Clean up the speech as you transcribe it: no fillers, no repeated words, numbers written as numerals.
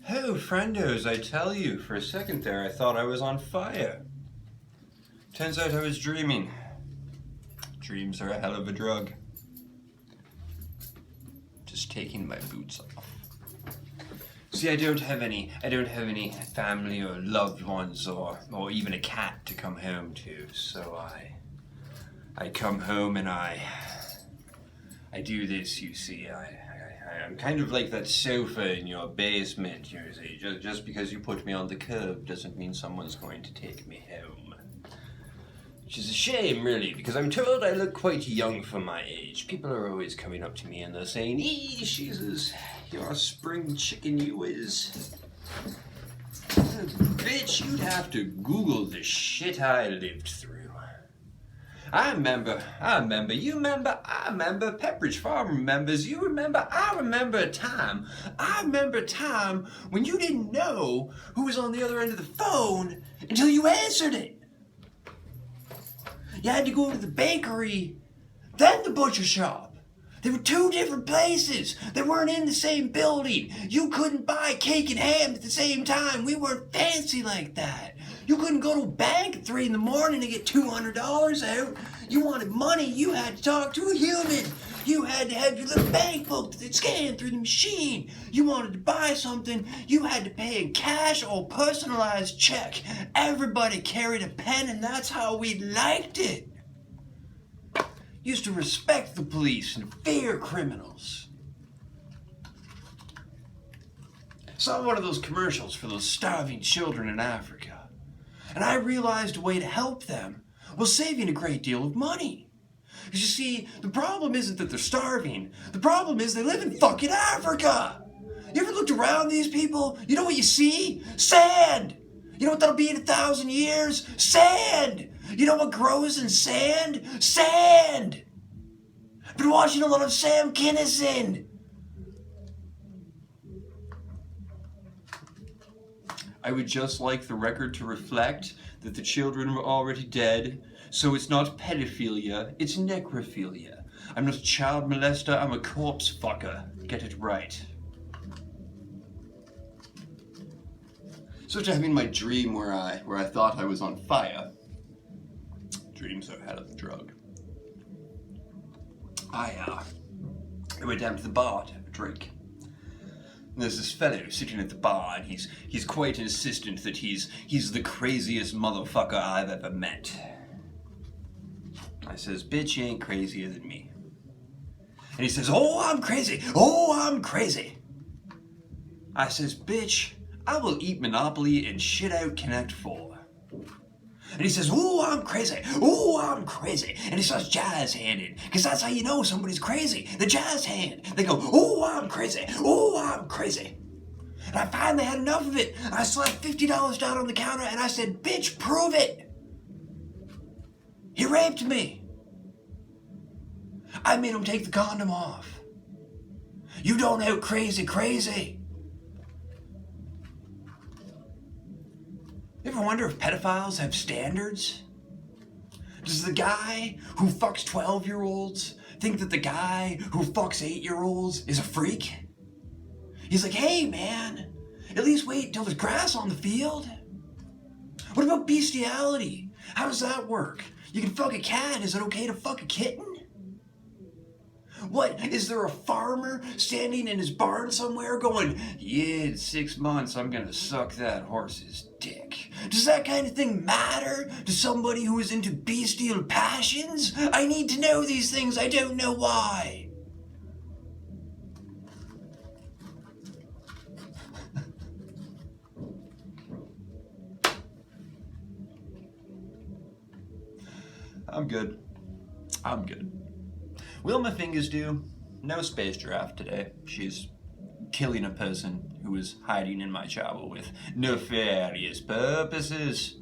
Oh, friendos, I tell you, for a second there I thought I was on fire. Turns out I was dreaming. Dreams are a hell of a drug. Just taking my boots off. See, I don't have any family or loved ones or even a cat to come home to, so I come home and I do this, you see. I'm kind of like that sofa in your basement, you see. Just because you put me on the curb doesn't mean someone's going to take me home. Which is a shame, really, because I'm told I look quite young for my age. People are always coming up to me and they're saying, "Eee, Jesus, you're a spring chicken, you is." Bitch, you'd have to Google the shit I lived through. I remember, you remember, I remember, Pepperidge Farm remembers, you remember, I remember a time when you didn't know who was on the other end of the phone until you answered it. You had to go to the bakery, then the butcher shop. They were two different places. They weren't in the same building. You couldn't buy cake and ham at the same time. We weren't fancy like that. You couldn't go to a bank at 3 a.m. to get $200 out. You wanted money, you had to talk to a human. You had to have your little bank book that scanned through the machine. You wanted to buy something, you had to pay in cash or personalized check. Everybody carried a pen and that's how we liked it. Used to respect the police and fear criminals. Saw one of those commercials for those starving children in Africa. And I realized a way to help them was saving a great deal of money. Because you see, the problem isn't that they're starving. The problem is they live in fucking Africa. You ever looked around these people? You know what you see? Sand. You know what that'll be in 1,000 years? Sand. You know what grows in sand? Sand. I've been watching a lot of Sam Kinison. I would just like the record to reflect that the children were already dead, so it's not pedophilia, it's necrophilia. I'm not a child molester, I'm a corpse fucker. Get it right. So after having my dream where I thought I was on fire, dreams are a hell of a drug. I went down to the bar to have a drink. And there's this fellow sitting at the bar, and he's quite insistent that he's the craziest motherfucker I've ever met. I says, "Bitch, you ain't crazier than me." And he says, "Oh, I'm crazy. Oh, I'm crazy." I says, "Bitch, I will eat Monopoly and shit out Connect 4. And he says, "Oh, I'm crazy. Oh, I'm crazy." And he starts jazz handing, because that's how you know somebody's crazy. The jazz hand. They go, "Oh, I'm crazy. Oh, I'm crazy." And I finally had enough of it. I slapped $50 down on the counter and I said, "Bitch, prove it." He raped me. I made him take the condom off. You don't out crazy crazy. You ever wonder if pedophiles have standards? Does the guy who fucks 12-year-olds think that the guy who fucks 8-year-olds is a freak? He's like, "Hey man, at least wait till there's grass on the field." What about bestiality? How does that work? You can fuck a cat, is it okay to fuck a kitten? What, is there a farmer standing in his barn somewhere going, "Yeah, in 6 months I'm gonna suck that horse's dick"? Does that kind of thing matter to somebody who is into bestial passions? I need to know these things, I don't know why. I'm good. Will my fingers do? No space giraffe today. She's killing a person who was hiding in my chapel with nefarious purposes.